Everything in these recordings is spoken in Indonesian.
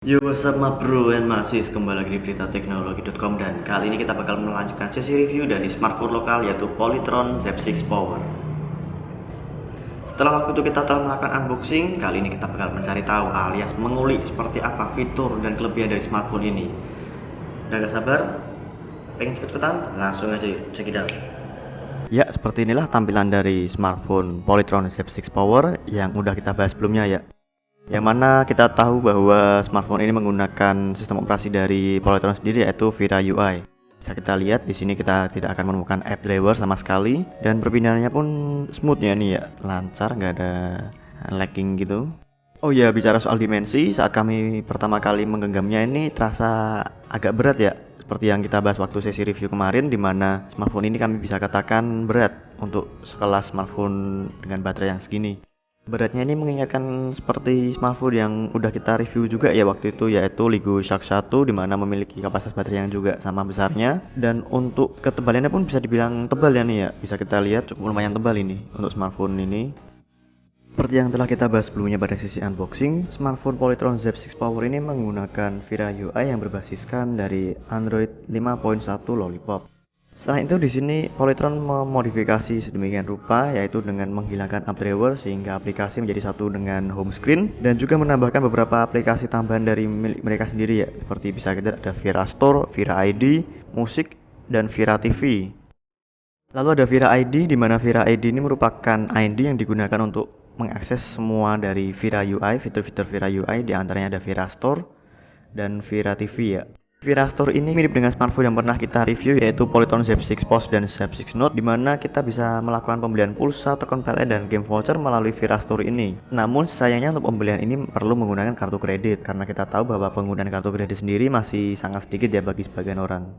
Yo, what's up my bro and my sis, kembali lagi di beritateknologi.com. Dan kali ini kita bakal melanjutkan sesi review dari smartphone lokal yaitu Polytron Z6 Power. Setelah waktu itu kita telah melakukan unboxing, kali ini kita bakal mencari tahu alias mengulik seperti apa fitur dan kelebihan dari smartphone ini. Udah gak sabar? Pengen cepet-cepetan? Langsung aja yuk, check it out. Ya, seperti inilah tampilan dari smartphone Polytron Z6 Power yang udah kita bahas sebelumnya ya. Yang mana kita tahu bahwa smartphone ini menggunakan sistem operasi dari Polytron sendiri yaitu Vira UI. Bisa kita lihat di sini kita tidak akan menemukan app driver sama sekali dan perpindahannya pun smooth ya nih ya, lancar, nggak ada lagging gitu. Oh ya, bicara soal dimensi, saat kami pertama kali menggenggamnya ini terasa agak berat ya. Seperti yang kita bahas waktu sesi review kemarin, di mana smartphone ini kami bisa katakan berat untuk sekelas smartphone dengan baterai yang segini. Beratnya ini mengingatkan seperti smartphone yang udah kita review juga ya waktu itu, yaitu Lego Shark 1, di mana memiliki kapasitas baterai yang juga sama besarnya. Dan untuk ketebalannya pun bisa dibilang tebal ya nih ya, bisa kita lihat cukup lumayan tebal ini untuk smartphone ini. Seperti yang telah kita bahas sebelumnya pada sesi unboxing, smartphone Polytron Z6 Power ini menggunakan Vira UI yang berbasiskan dari Android 5.1 Lollipop. Selain itu di sini Polytron memodifikasi sedemikian rupa, yaitu dengan menghilangkan app driver sehingga aplikasi menjadi satu dengan home screen, dan juga menambahkan beberapa aplikasi tambahan dari milik mereka sendiri ya, seperti bisa kita ada Vira Store, Vira ID, Musik, dan Vira TV. Lalu ada Vira ID, di mana Vira ID ini merupakan ID yang digunakan untuk mengakses semua dari Vira UI, fitur-fitur Vira UI, di antaranya ada Vira Store dan Vira TV ya. Vira Store ini mirip dengan smartphone yang pernah kita review yaitu Polytron Z6 Post dan Z6 Note, di mana kita bisa melakukan pembelian pulsa, token PLN, dan game voucher melalui Vira Store ini. Namun sayangnya untuk pembelian ini perlu menggunakan kartu kredit, karena kita tahu bahwa penggunaan kartu kredit sendiri masih sangat sedikit ya bagi sebagian orang.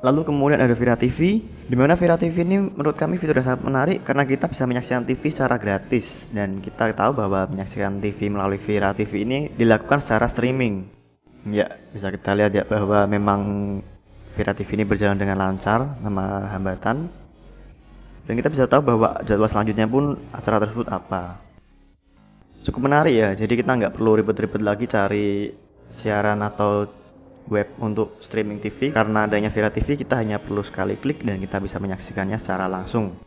Lalu kemudian ada Vira TV, di mana Vira TV ini menurut kami fitur yang sangat menarik karena kita bisa menyaksikan TV secara gratis, dan kita tahu bahwa menyaksikan TV melalui Vira TV ini dilakukan secara streaming. Ya, bisa kita lihat ya bahwa memang Vira TV ini berjalan dengan lancar tanpa hambatan. Dan kita bisa tahu bahwa jadwal selanjutnya pun acara tersebut apa. Cukup menarik ya, jadi kita nggak perlu ribet-ribet lagi cari siaran atau web untuk streaming TV. Karena adanya Vira TV, kita hanya perlu sekali klik dan kita bisa menyaksikannya secara langsung.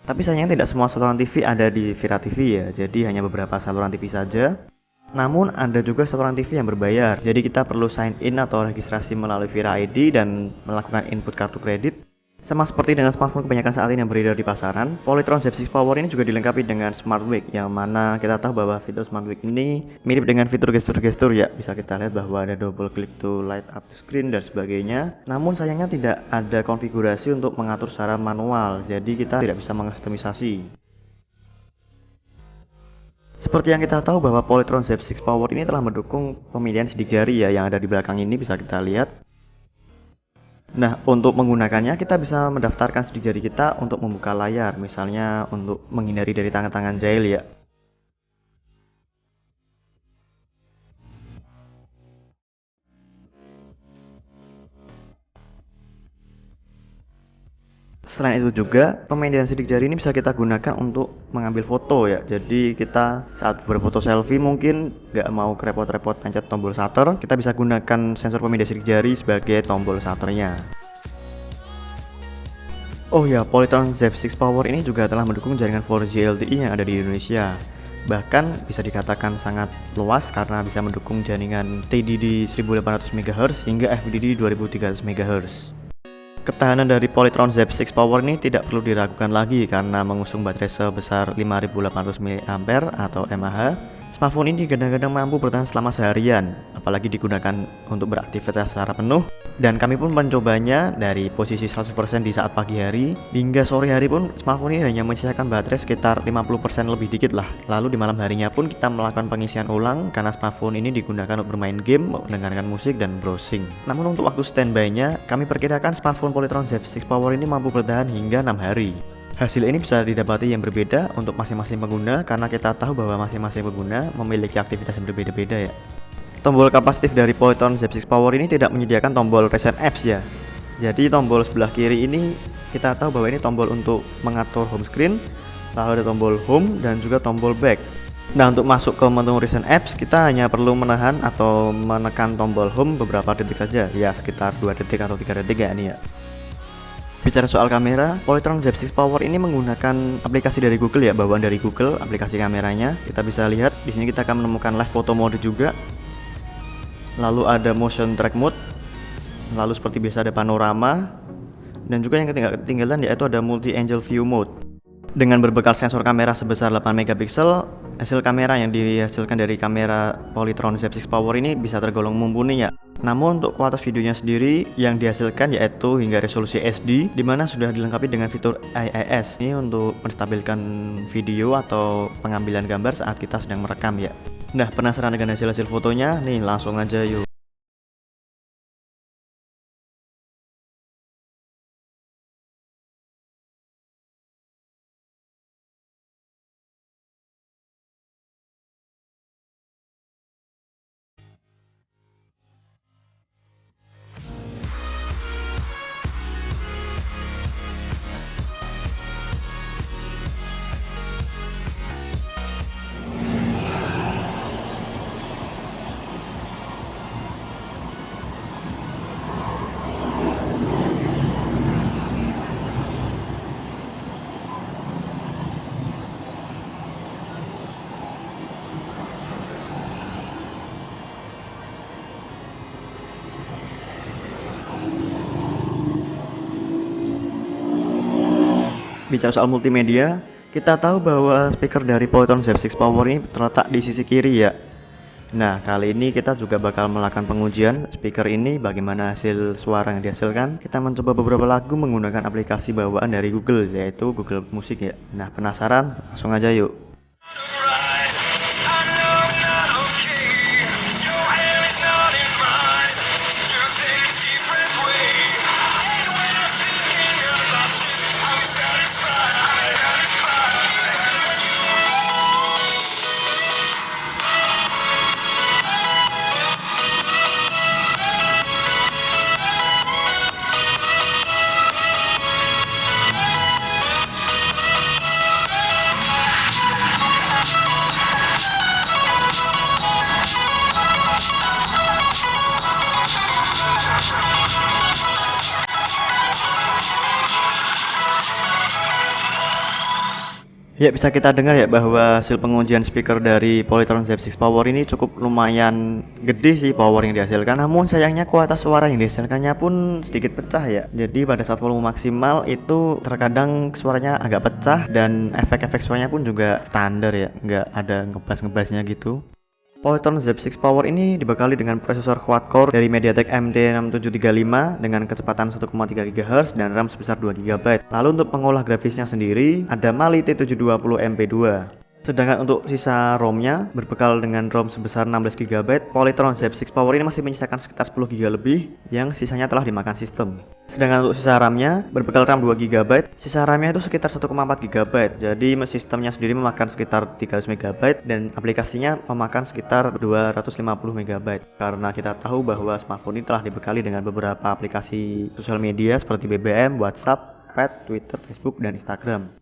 Tapi sayangnya tidak semua saluran TV ada di Vira TV ya, jadi hanya beberapa saluran TV saja. Namun ada juga saluran TV yang berbayar, jadi kita perlu sign in atau registrasi melalui Vira ID dan melakukan input kartu kredit. Sama seperti dengan smartphone kebanyakan saat ini yang beredar di pasaran, Polytron Z6 Power ini juga dilengkapi dengan Smart Wake, yang mana kita tahu bahwa fitur Smart Wake ini mirip dengan fitur gestur-gestur ya. Bisa kita lihat bahwa ada double click to light up the screen dan sebagainya. Namun sayangnya tidak ada konfigurasi untuk mengatur secara manual, jadi kita tidak bisa mengustomisasi. Seperti yang kita tahu bahwa Polytron Z6 Power ini telah mendukung pemilihan sidik jari ya, yang ada di belakang ini bisa kita lihat. Nah, untuk menggunakannya kita bisa mendaftarkan sidik jari kita untuk membuka layar, misalnya untuk menghindari dari tangan-tangan jahil ya. Selain itu juga, pemilihan sidik jari ini bisa kita gunakan untuk mengambil foto ya. Jadi kita saat berfoto selfie mungkin nggak mau repot-repot pencet tombol shutter, kita bisa gunakan sensor pemindai sidik jari sebagai tombol shutternya. Oh ya, Polytron Z6 Power ini juga telah mendukung jaringan 4G LTE yang ada di Indonesia. Bahkan bisa dikatakan sangat luas karena bisa mendukung jaringan TDD 1800 MHz hingga FDD 2300 MHz. Ketahanan dari Polytron Z6 Power ini tidak perlu diragukan lagi karena mengusung baterai sebesar 5800 mAh atau mAh. Smartphone ini kadang-kadang mampu bertahan selama seharian, apalagi digunakan untuk beraktivitas secara penuh. Dan kami pun mencobanya dari posisi 100% di saat pagi hari hingga sore hari pun smartphone ini hanya menyisakan baterai sekitar 50% lebih dikit lah. Lalu di malam harinya pun kita melakukan pengisian ulang karena smartphone ini digunakan untuk bermain game, mendengarkan musik, dan browsing. Namun untuk waktu standby-nya, kami perkirakan smartphone Polytron Z6 Power ini mampu bertahan hingga 6 hari. Hasil ini bisa didapati yang berbeda untuk masing-masing pengguna karena kita tahu bahwa masing-masing pengguna memiliki aktivitas yang berbeda-beda ya. Tombol kapasitif dari Polytron Z6 Power ini tidak menyediakan tombol Recent Apps ya. Jadi tombol sebelah kiri ini kita tahu bahwa ini tombol untuk mengatur home screen, lalu ada tombol home dan juga tombol back. Nah, untuk masuk ke menu recent apps, kita hanya perlu menahan atau menekan tombol home beberapa detik saja, ya sekitar 2 detik atau 3 detik ya ini ya. Bicara soal kamera, Polytron Z6 Power ini menggunakan aplikasi dari Google ya, bawaan dari Google, aplikasi kameranya. Kita bisa lihat di sini kita akan menemukan live photo mode juga. Lalu ada motion track mode. Lalu seperti biasa ada panorama. Dan juga yang ketinggalan yaitu ada multi angle view mode. Dengan berbekal sensor kamera sebesar 8 megapiksel, hasil kamera yang dihasilkan dari kamera Polytron Z6 Power ini bisa tergolong mumpuni ya. Namun untuk kualitas videonya sendiri yang dihasilkan yaitu hingga resolusi SD, dimana sudah dilengkapi dengan fitur AIS ini untuk menstabilkan video atau pengambilan gambar saat kita sedang merekam ya. Nah, penasaran dengan hasil-hasil fotonya? Nih langsung aja yuk. Bicara soal multimedia, kita tahu bahwa speaker dari Polytron Z6 Power ini terletak di sisi kiri ya. Nah, kali ini kita juga bakal melakukan pengujian speaker ini, bagaimana hasil suara yang dihasilkan. Kita mencoba beberapa lagu menggunakan aplikasi bawaan dari Google, yaitu Google Music ya. Nah, penasaran? Langsung aja yuk. Ya, bisa kita dengar ya bahwa hasil pengujian speaker dari Polytron Z6 Power ini cukup lumayan gede sih power yang dihasilkan. Namun sayangnya kualitas suara yang dihasilkannya pun sedikit pecah ya. Jadi pada saat volume maksimal itu terkadang suaranya agak pecah dan efek-efek suaranya pun juga standar ya, nggak ada ngebas-ngebasnya gitu. Polytron Z6 Power ini dibekali dengan prosesor quad-core dari MediaTek MT6735 dengan kecepatan 1,3 GHz dan RAM sebesar 2 GB. Lalu untuk pengolah grafisnya sendiri ada Mali T720 MP2. Sedangkan untuk sisa ROM-nya berbekal dengan ROM sebesar 16 GB, Polytron Z6 Power ini masih menyisakan sekitar 10 GB lebih yang sisanya telah dimakan sistem. Sedangkan untuk sisa RAM-nya berbekal RAM 2 GB, sisa RAM-nya itu sekitar 1,4 GB. Jadi sistemnya sendiri memakan sekitar 300 MB dan aplikasinya memakan sekitar 250 MB. Karena kita tahu bahwa smartphone ini telah dibekali dengan beberapa aplikasi sosial media seperti BBM, WhatsApp, Pet, Twitter, Facebook, dan Instagram.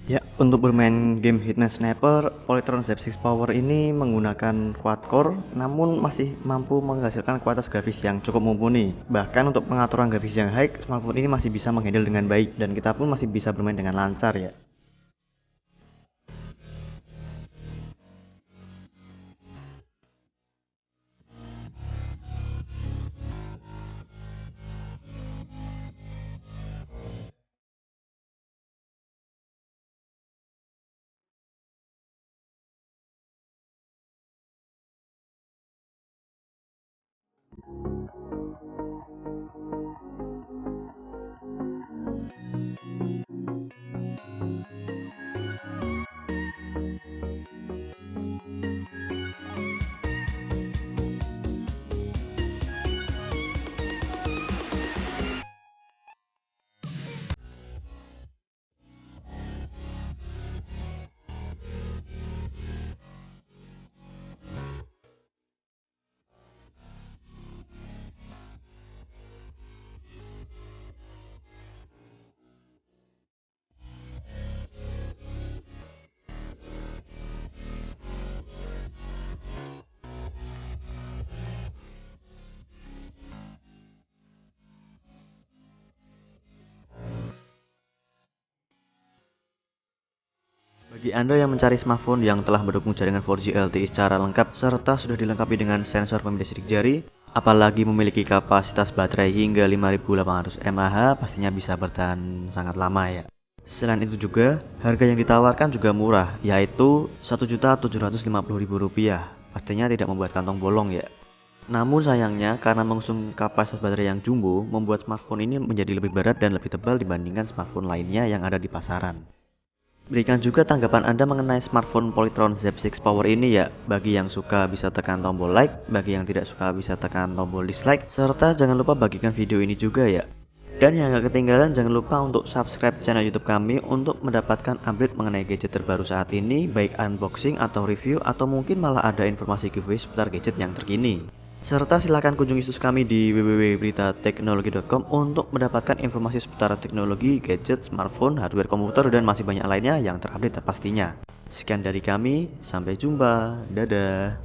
Ya, untuk bermain game Hidden Sniper, Polytron Z6 Power ini menggunakan quad-core namun masih mampu menghasilkan kualitas grafis yang cukup mumpuni. Bahkan untuk pengaturan grafis yang high, smartphone ini masih bisa menghandle dengan baik dan kita pun masih bisa bermain dengan lancar ya. Bagi Anda yang mencari smartphone yang telah mendukung jaringan 4G LTE secara lengkap serta sudah dilengkapi dengan sensor pemindah sidik jari, apalagi memiliki kapasitas baterai hingga 5800 mAh, pastinya bisa bertahan sangat lama ya. Selain itu juga, harga yang ditawarkan juga murah, yaitu Rp1.750.000. Pastinya tidak membuat kantong bolong ya. Namun sayangnya, karena mengusung kapasitas baterai yang jumbo, membuat smartphone ini menjadi lebih berat dan lebih tebal dibandingkan smartphone lainnya yang ada di pasaran. Berikan juga tanggapan Anda mengenai smartphone Polytron Z6 Power ini ya. Bagi yang suka bisa tekan tombol like, bagi yang tidak suka bisa tekan tombol dislike, serta jangan lupa bagikan video ini juga ya. Dan yang gak ketinggalan, jangan lupa untuk subscribe channel YouTube kami untuk mendapatkan update mengenai gadget terbaru saat ini, baik unboxing atau review atau mungkin malah ada informasi giveaway seputar gadget yang terkini. Serta silakan kunjungi situs kami di www.beritateknologi.com untuk mendapatkan informasi seputar teknologi, gadget, smartphone, hardware komputer, dan masih banyak lainnya yang terupdate pastinya. Sekian dari kami, sampai jumpa, dadah.